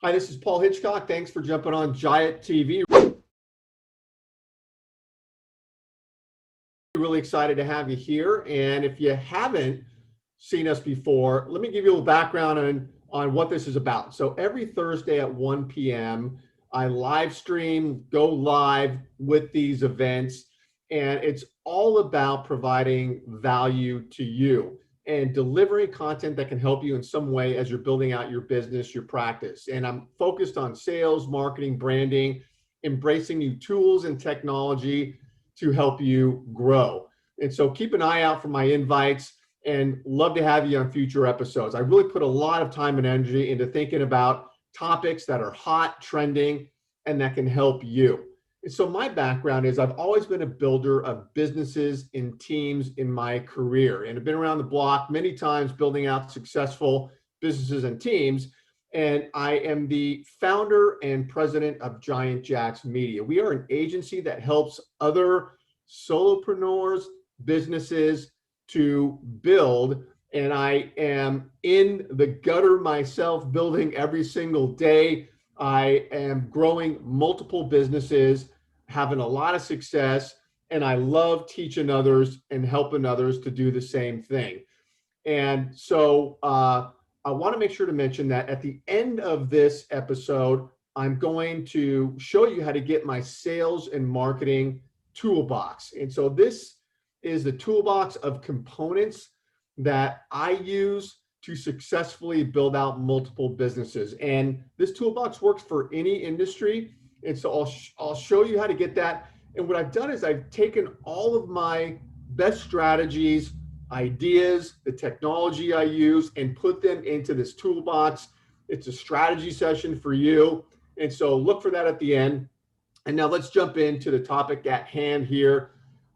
Hi, this is Paul Hitchcock. Thanks for jumping on Giant TV. Really excited to have you here. And if you haven't seen us before, let me give you a little background on what this is about. So every Thursday at 1 p.m., I live stream, go live with these events, and it's all about providing value to you and delivering content that can help you in some way as you're building out your business, your practice. And I'm focused on sales, marketing, branding, embracing new tools and technology to help you grow. And so keep an eye out for my invites and love to have you on future episodes. I really put a lot of time and energy into thinking about topics that are hot, trending, and that can help you. And so my background is I've always been a builder of businesses and teams in my career, and I've been around the block many times building out successful businesses and teams. And I am the founder and president of Giant Jacks Media. We are an agency that helps other solopreneurs, businesses to build. And I am in the gutter myself, building every single day. I am growing multiple businesses, having a lot of success, and I love teaching others and helping others to do the same thing. And so I want to make sure to mention that at the end of this episode, I'm going to show you how to get my sales and marketing toolbox. And so this is the toolbox of components that I use to successfully build out multiple businesses. And this toolbox works for any industry. And so I'll show you how to get that. And what I've done is I've taken all of my best strategies, ideas, the technology I use, and put them into this toolbox. It's a strategy session for you. And so look for that at the end. And now let's jump into the topic at hand here,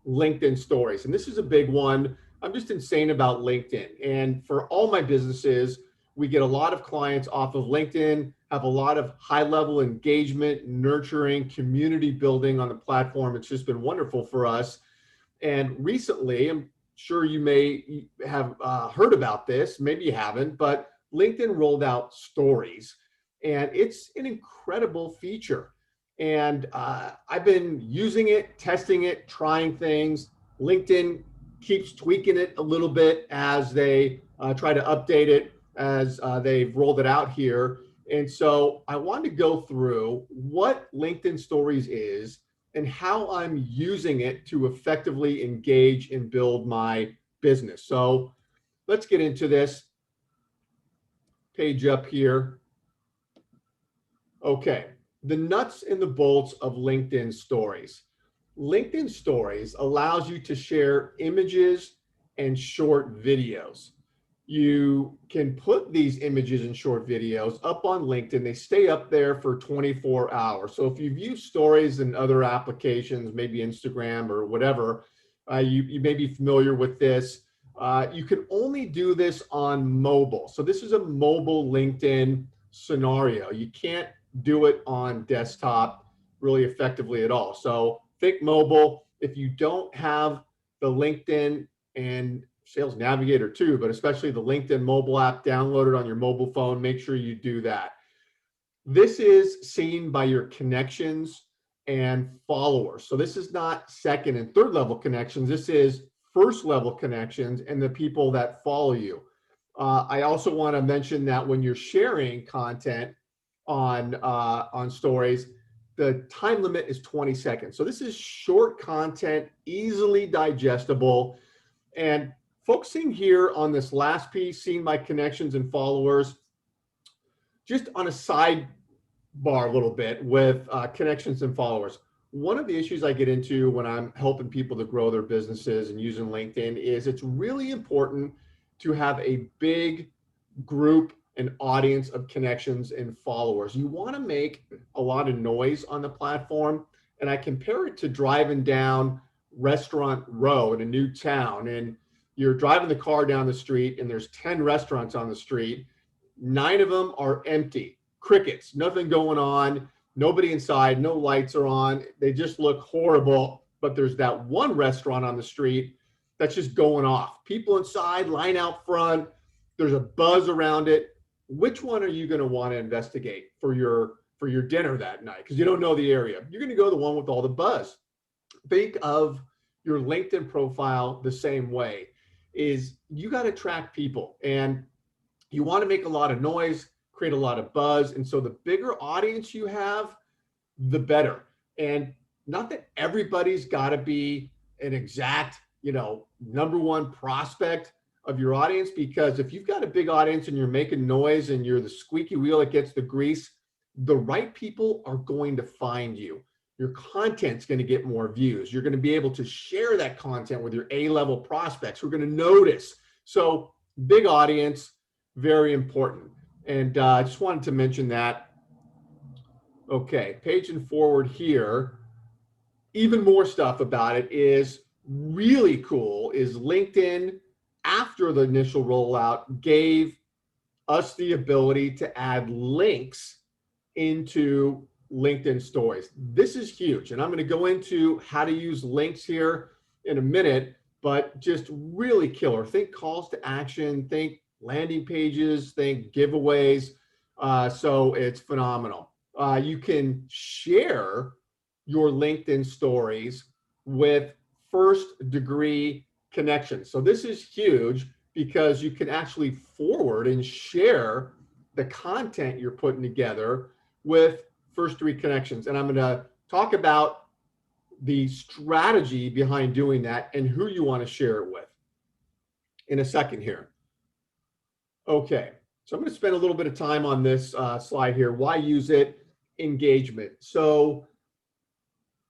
LinkedIn stories. And this is a big one. I'm just insane about LinkedIn. And for all my businesses, we get a lot of clients off of LinkedIn, have a lot of high-level engagement, nurturing, community building on the platform. It's just been wonderful for us. And recently, I'm sure you may have heard about this, maybe you haven't, but LinkedIn rolled out stories, and it's an incredible feature. And I've been using it, testing it, trying things. LinkedIn keeps tweaking it a little bit as they try to update it as they've rolled it out here. And so I wanted to go through what LinkedIn Stories is and how I'm using it to effectively engage and build my business. So let's get into this. Page up here. Okay, the nuts and the bolts of LinkedIn Stories. LinkedIn Stories allows you to share images and short videos. You can put these images and short videos up on LinkedIn. They stay up there for 24 hours. So if you've used stories in other applications, maybe Instagram or whatever, you may be familiar with this. You can only do this on mobile. So this is a mobile LinkedIn scenario. You can't do it on desktop really effectively at all. So think mobile. If you don't have the LinkedIn and Sales Navigator too, but especially the LinkedIn mobile app downloaded on your mobile phone, make sure you do that. This is seen by your connections and followers. So this is not second and third level connections. This is first level connections and the people that follow you. I also want to mention that when you're sharing content on stories, the time limit is 20 seconds. So this is short content, easily digestible. And focusing here on this last piece, seeing my connections and followers, just on a sidebar a little bit with connections and followers. One of the issues I get into when I'm helping people to grow their businesses and using LinkedIn is it's really important to have a big group and audience of connections and followers. You want to make a lot of noise on the platform. And I compare it to driving down Restaurant Row in a new town, and you're driving the car down the street and there's 10 restaurants on the street. 9 of them are empty, crickets, nothing going on, nobody inside, no lights are on. They just look horrible. But there's that one restaurant on the street that's just going off. People inside, line out front. There's a buzz around it. which one are you going to want to investigate for your dinner that night? Because you don't know the area. You're going to go to the one with all the buzz. Think of your LinkedIn profile the same way. Is you got to attract people, and you want to make a lot of noise, create a lot of buzz. And so the bigger audience you have, the better. And not that everybody's got to be an exact, number one prospect of your audience, because if you've got a big audience and you're making noise and you're the squeaky wheel that gets the grease, the right people are going to find you. Your content's going to get more views. You're going to be able to share that content with your A-level prospects who are going to notice. So big audience, very important. And I just wanted to mention that. Okay, page and forward here. Even more stuff about it is really cool is LinkedIn, after the initial rollout, gave us the ability to add links into LinkedIn stories. This is huge. And I'm going to go into how to use links here in a minute, but just really killer. Think calls to action, think landing pages, think giveaways. So it's phenomenal. You can share your LinkedIn stories with first degree connections. So this is huge because you can actually forward and share the content you're putting together with first degree connections. And I'm going to talk about the strategy behind doing that and who you want to share it with in a second here. Okay, so I'm going to spend a little bit of time on this slide here. Why use it? Engagement. So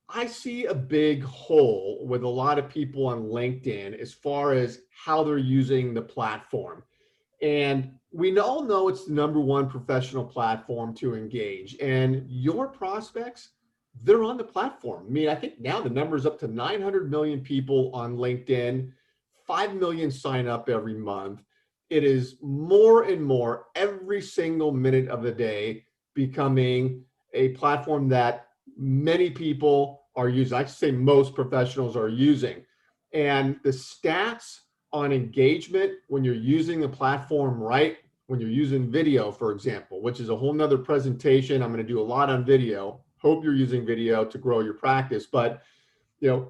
I see a big hole with a lot of people on LinkedIn as far as how they're using the platform. And we all know it's the number one professional platform to engage. And your prospects, they're on the platform. I mean, I think now the number is up to 900 million people on LinkedIn, 5 million sign up every month. It is more and more every single minute of the day becoming a platform that many people are using. I should say most professionals are using. And the stats on engagement when you're using the platform right, when you're using video, for example, which is a whole nother presentation. I'm going to do a lot on video. Hope you're using video to grow your practice. But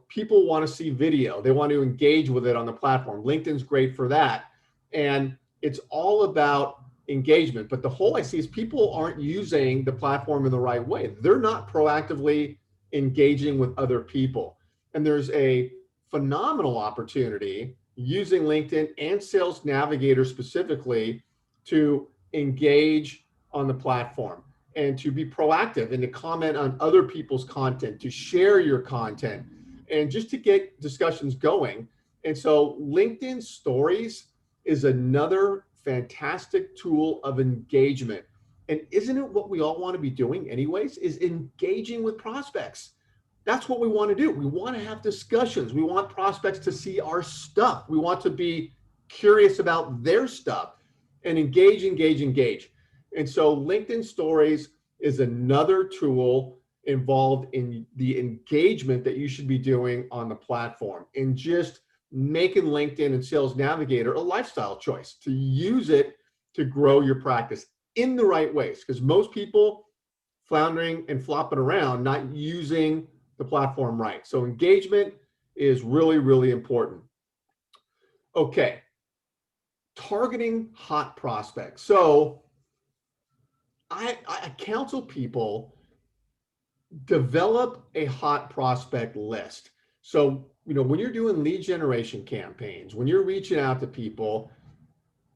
people want to see video. They want to engage with it on the platform. LinkedIn's great for that. And it's all about engagement. But the hole I see is people aren't using the platform in the right way. They're not proactively engaging with other people. And there's a phenomenal opportunity using LinkedIn and Sales Navigator specifically to engage on the platform and to be proactive and to comment on other people's content, to share your content, and just to get discussions going. And so LinkedIn Stories is another fantastic tool of engagement. And isn't it what we all want to be doing anyways, is engaging with prospects? That's what we want to do. We want to have discussions. We want prospects to see our stuff. We want to be curious about their stuff and engage. And so LinkedIn Stories is another tool involved in the engagement that you should be doing on the platform, and just making LinkedIn and Sales Navigator a lifestyle choice to use it to grow your practice in the right ways. Because most people floundering and flopping around, not using the platform right. So engagement is really, really important. Okay, targeting hot prospects. So I counsel people develop a hot prospect list. So, when you're doing lead generation campaigns, when you're reaching out to people,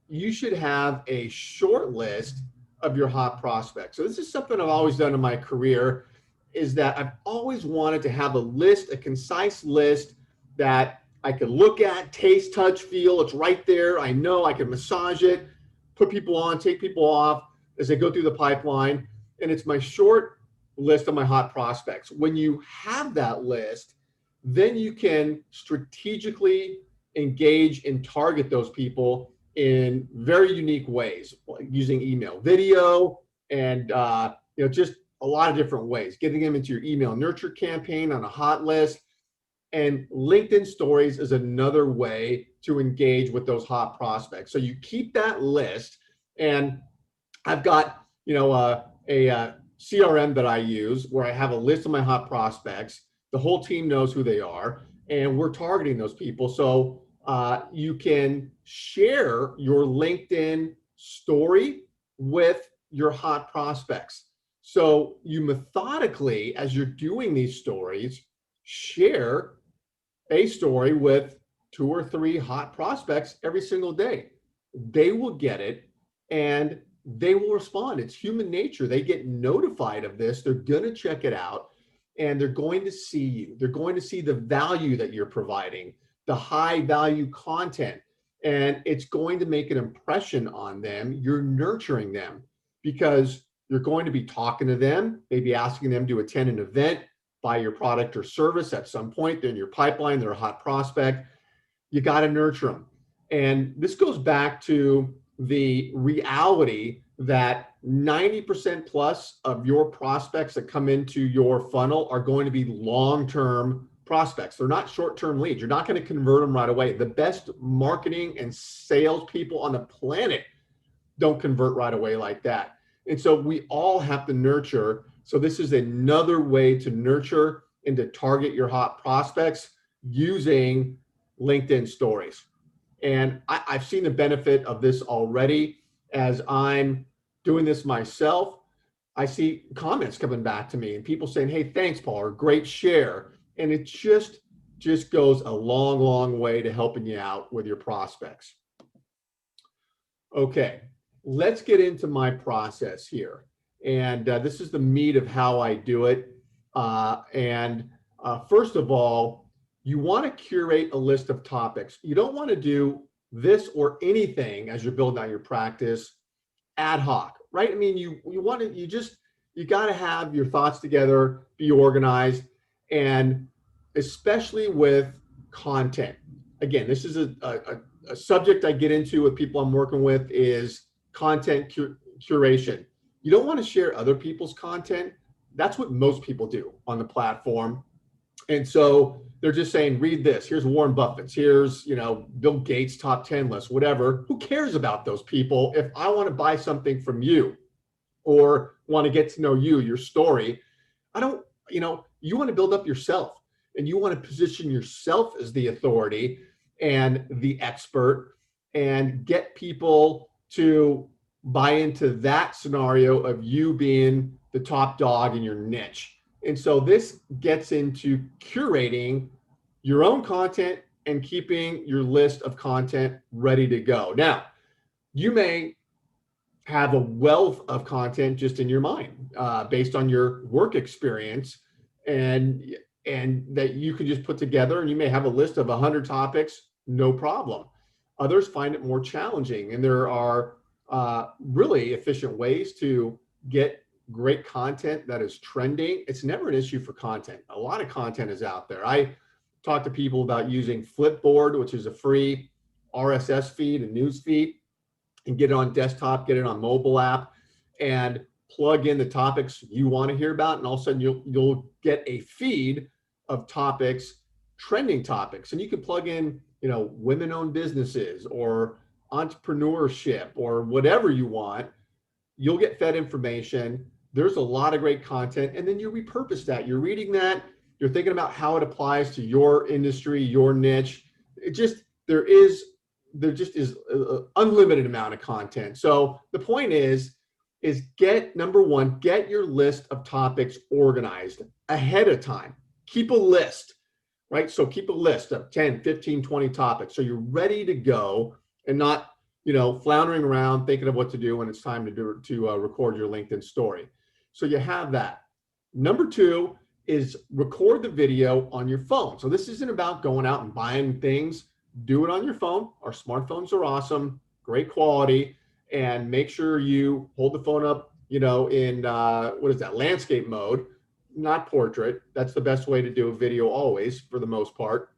you should have a short list of your hot prospects. So this is something I've always done in my career, is that I've always wanted to have a list, a concise list that I could look at, taste, touch, feel. It's right there. I know I can massage it, put people on, take people off as they go through the pipeline. And it's my short list of my hot prospects. When you have that list, then you can strategically engage and target those people in very unique ways, using email, video, and just a lot of different ways, getting them into your email nurture campaign on a hot list. And LinkedIn Stories is another way to engage with those hot prospects. So you keep that list, and I've got, a CRM that I use where I have a list of my hot prospects. The whole team knows who they are, and we're targeting those people. So you can share your LinkedIn story with your hot prospects. So you methodically, as you're doing these stories, share a story with 2 or 3 hot prospects every single day. They will get it and they will respond. It's human nature. They get notified of this. They're going to check it out and they're going to see you. They're going to see the value that you're providing, the high value content, and it's going to make an impression on them. You're nurturing them because you're going to be talking to them, maybe asking them to attend an event, buy your product or service at some point. They're in your pipeline. They're a hot prospect. You got to nurture them. And this goes back to the reality that 90% plus of your prospects that come into your funnel are going to be long-term prospects. They're not short-term leads. You're not going to convert them right away. The best marketing and sales people on the planet don't convert right away like that. And so we all have to nurture. So this is another way to nurture and to target your hot prospects using LinkedIn stories. And I've seen the benefit of this already as I'm doing this myself. I see comments coming back to me and people saying, hey, thanks, Paul, or great share. And it just goes a long, long way to helping you out with your prospects. Okay, let's get into my process here. And this is the meat of how I do it. First of all, you want to curate a list of topics. You don't want to do this or anything as you're building out your practice ad hoc, right? I mean, you got to have your thoughts together, be organized, and especially with content. Again, this is a subject I get into with people I'm working with is content curation. You don't want to share other people's content. That's what most people do on the platform. And so they're just saying, read this. Here's Warren Buffett's. Here's, Bill Gates' top 10 list, whatever. Who cares about those people? If I want to buy something from you or want to get to know you, your story, you want to build up yourself and you want to position yourself as the authority and the expert and get people to buy into that scenario of you being the top dog in your niche. And so this gets into curating your own content and keeping your list of content ready to go. Now, you may have a wealth of content just in your mind based on your work experience and that you can just put together, and you may have a list of 100 topics, no problem. Others find it more challenging, and there are really efficient ways to get great content that is trending. It's never an issue for content. A lot of content is out there. I talk to people about using Flipboard, which is a free RSS feed and news feed, and get it on desktop, get it on mobile app, and plug in the topics you want to hear about. And all of a sudden you'll get a feed of topics, trending topics. And you can plug in, women-owned businesses or entrepreneurship or whatever you want. You'll get fed information. There's a lot of great content. And then you repurpose that. You're reading that. You're thinking about how it applies to your industry, your niche. There just is an unlimited amount of content. So the point is number one, get your list of topics organized ahead of time. Keep a list, right? So keep a list of 10, 15, 20 topics. So you're ready to go and not, floundering around thinking of what to do when it's time to record your LinkedIn story. So you have that. Number two is record the video on your phone. So this isn't about going out and buying things. Do it on your phone. Our smartphones are awesome, great quality, and make sure you hold the phone up, in landscape mode, not portrait. That's the best way to do a video always, for the most part.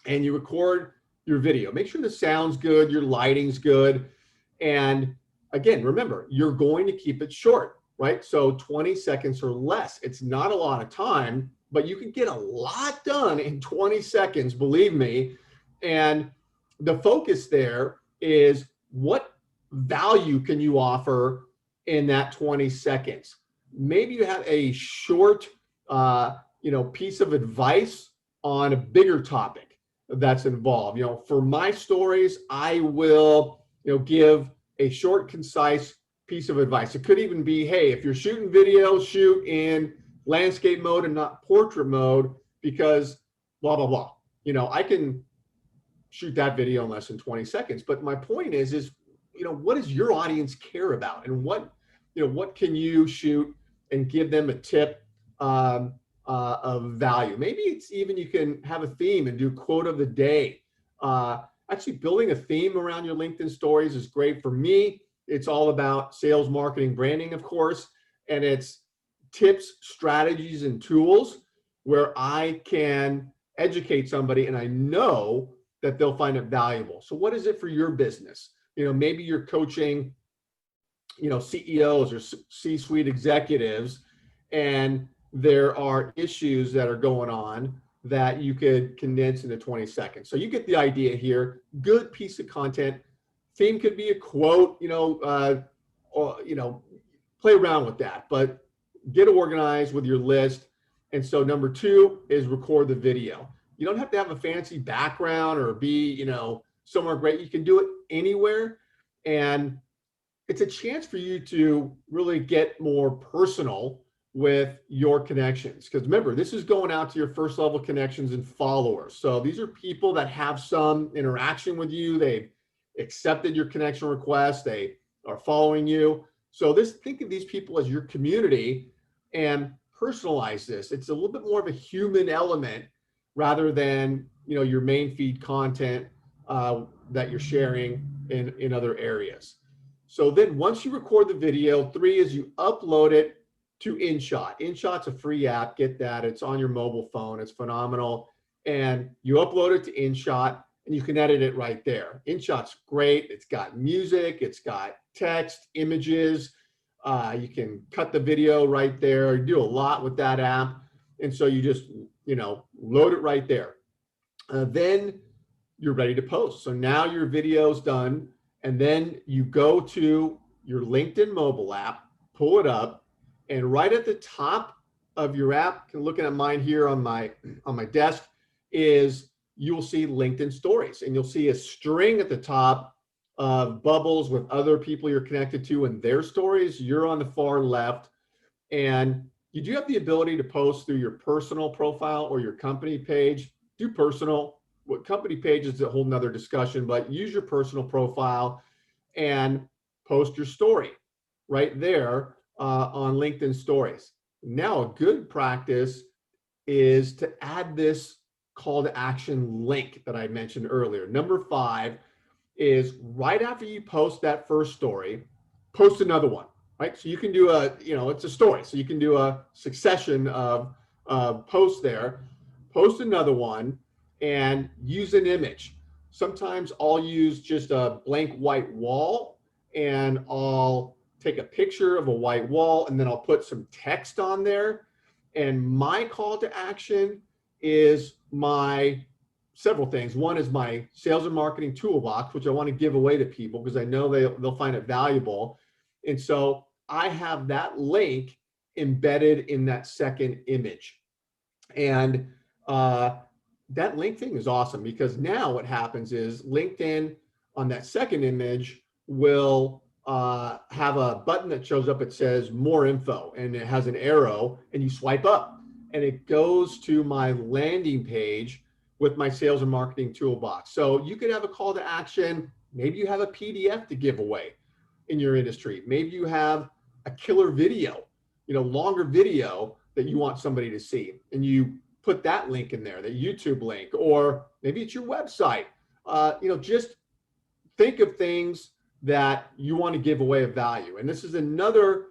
And you record your video. Make sure the sound's good, your lighting's good. And again, remember, you're going to keep it short, right? So 20 seconds or less. It's not a lot of time, but you can get a lot done in 20 seconds, believe me. And the focus there is what value can you offer in that 20 seconds. Maybe you have a short, piece of advice on a bigger topic that's involved. For my stories, I will, give a short, concise piece of advice. It could even be, hey, if you're shooting video, shoot in landscape mode and not portrait mode because blah, blah, blah. I can shoot that video in less than 20 seconds. But my point is, what does your audience care about? And what can you shoot and give them a tip of value? Maybe it's even you can have a theme and do quote of the day. Actually, building a theme around your LinkedIn stories is great. For me, it's all about sales, marketing, branding, of course, and it's tips, strategies, and tools where I can educate somebody and I know that they'll find it valuable. So what is it for your business? Maybe you're coaching, CEOs or C-suite executives, and there are issues that are going on that you could condense into 20 seconds. So you get the idea here. Good piece of content. Theme could be a quote, or play around with that, but get organized with your list. And so number 2 is record the video. You don't have to have a fancy background or be, somewhere great. You can do it anywhere. And it's a chance for you to really get more personal with your connections. Because remember, this is going out to your first level connections and followers. So these are people that have some interaction with you. They've accepted your connection request. They are following you. So think of these people as your community and personalize this. It's a little bit more of a human element rather than, your main feed content that you're sharing in other areas. So then once you record the video, 3 is you upload it to InShot. InShot's a free app. Get that. It's on your mobile phone. It's phenomenal. And you upload it to InShot and you can edit it right there. InShot's great. It's got music. It's got text, images. You can cut the video right there. You do a lot with that app. And so you just, load it right there. Then you're ready to post. So now your video's done. And then you go to your LinkedIn mobile app, pull it up, and right at the top of your app, looking at mine here on my desk, is you'll see LinkedIn stories, and you'll see a string at the top of bubbles with other people you're connected to and their stories. You're on the far left, and you do have the ability to post through your personal profile or your company page. Do personal. What company page is a whole nother discussion, but use your personal profile and post your story right there on LinkedIn stories. Now, a good practice is to add this call to action link that I mentioned earlier. Number 5 is right after you post that first story, post another one, right? So you can do it's a story. So you can do a succession of posts there, post another one, and use an image. Sometimes I'll use just a blank white wall, and I'll take a picture of a white wall, and then I'll put some text on there. And my call to action is several things. One is my sales and marketing toolbox, which I want to give away to people because I know they'll find it valuable. And so I have that link embedded in that second image. And that link thing is awesome because now what happens is LinkedIn on that second image will have a button that shows up. It says more info, and it has an arrow, and you swipe up and it goes to my landing page with my sales and marketing toolbox. So you could have a call to action. Maybe you have a PDF to give away in your industry. Maybe you have a killer video, longer video that you want somebody to see, and you put that link in there, the YouTube link, or maybe it's your website. Just think of things that you want to give away of value. And this is another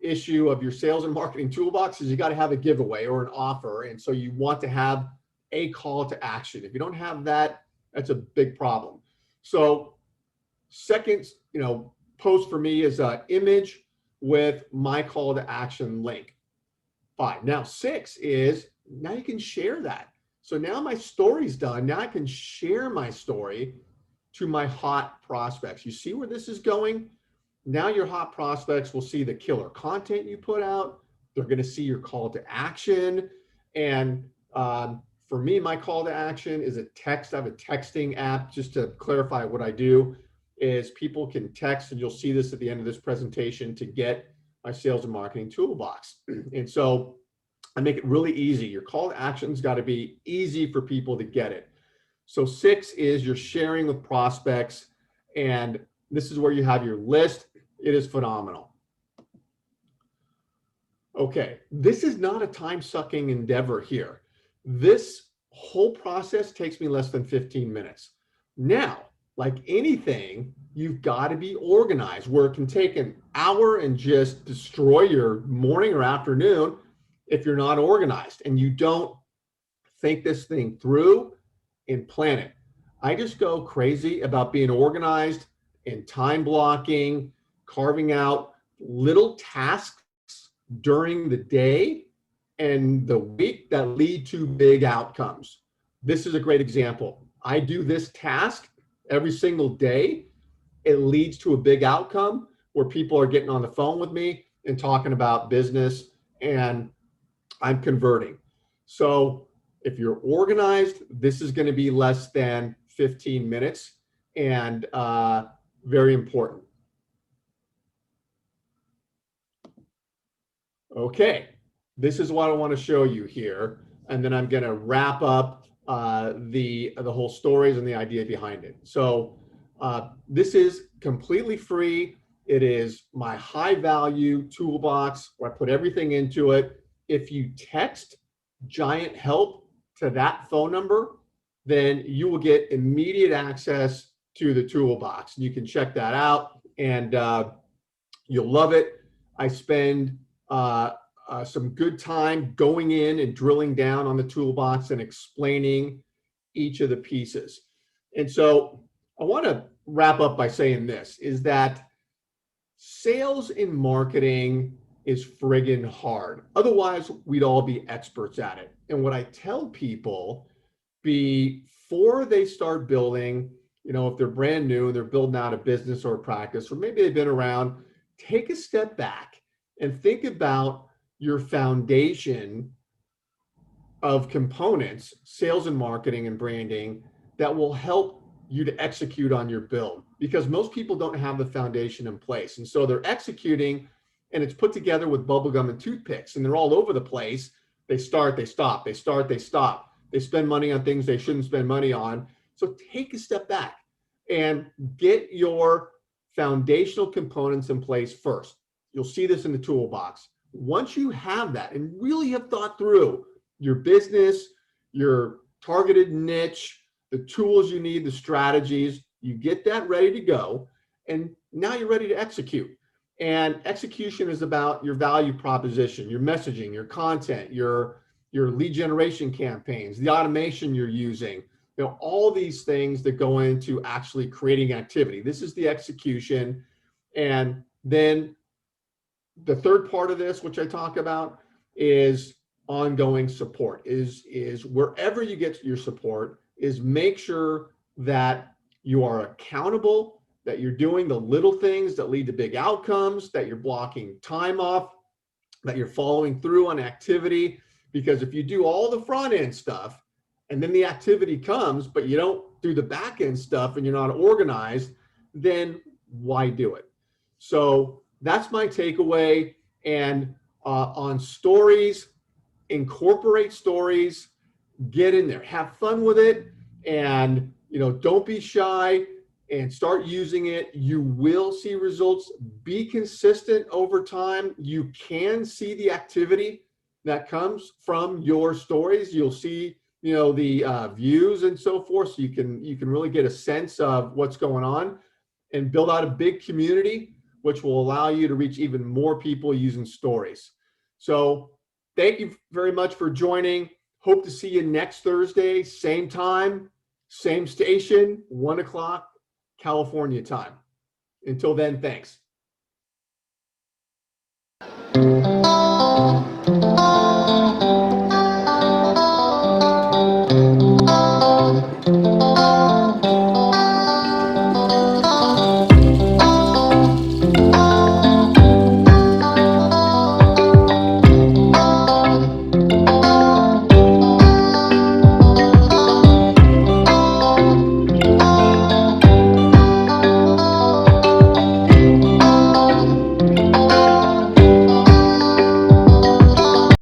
issue of your sales and marketing toolbox is you got to have a giveaway or an offer. And so you want to have a call to action. If you don't have that, that's a big problem. So second, post for me is an image with my call to action link. 5. Now 6 is now you can share that. So now my story's done. Now I can share my story to my hot prospects. You see where this is going? Now your hot prospects will see the killer content you put out. They're going to see your call to action. And for me, my call to action is a text. I have a texting app. Just to clarify, what I do is people can text, and you'll see this at the end of this presentation, to get my sales and marketing toolbox. And so I make it really easy. Your call to action's got to be easy for people to get it. So 6 is you're sharing with prospects, and this is where you have your list. It is phenomenal. Okay, this is not a time-sucking endeavor here. This whole process takes me less than 15 minutes. Now, like anything, you've got to be organized, where it can take an hour and just destroy your morning or afternoon if you're not organized and you don't think this thing through and plan it. I just go crazy about being organized and time blocking, carving out little tasks during the day and the week that lead to big outcomes. This is a great example. I do this task every single day. It leads to a big outcome where people are getting on the phone with me and talking about business, and I'm converting. So if you're organized, this is going to be less than 15 minutes, and very important. Okay, this is what I want to show you here, and then I'm going to wrap up the whole stories and the idea behind it. So this is completely free. It is my high value toolbox where I put everything into it. If you text GIANTHELP to that phone number, then you will get immediate access to the toolbox. You can check that out, and you'll love it. I spend some good time going in and drilling down on the toolbox and explaining each of the pieces. And so I want to wrap up by saying this, is that sales and marketing is friggin' hard. Otherwise, we'd all be experts at it. And what I tell people before they start building, if they're brand new and they're building out a business or a practice, or maybe they've been around, take a step back and think about your foundation of components, sales and marketing and branding, that will help you to execute on your build, because most people don't have the foundation in place. And so they're executing, and it's put together with bubblegum and toothpicks, and they're all over the place. They start, they stop, they start, they stop. They spend money on things they shouldn't spend money on. So take a step back and get your foundational components in place first. You'll see this in the toolbox. Once you have that and really have thought through your business, your targeted niche, the tools you need, the strategies, you get that ready to go, and now you're ready to execute. And execution is about your value proposition, your messaging, your content, your lead generation campaigns, the automation you're using, all these things that go into actually creating activity. This is the execution. And then the third part of this, which I talk about, is ongoing support. Is wherever you get your support, is make sure that you are accountable, that you're doing the little things that lead to big outcomes, that you're blocking time off, that you're following through on activity. Because if you do all the front end stuff and then the activity comes, but you don't do the back end stuff and you're not organized, then why do it? So that's my takeaway. And on stories, incorporate stories, get in there, have fun with it, and don't be shy and start using it. You will see results. Be consistent over time. You can see the activity that comes from your stories. You'll see the views and so forth, so you can really get a sense of what's going on and build out a big community, which will allow you to reach even more people using stories. So thank you very much for joining. Hope to see you next Thursday, same time, same station, 1 o'clock California time. Until then, thanks.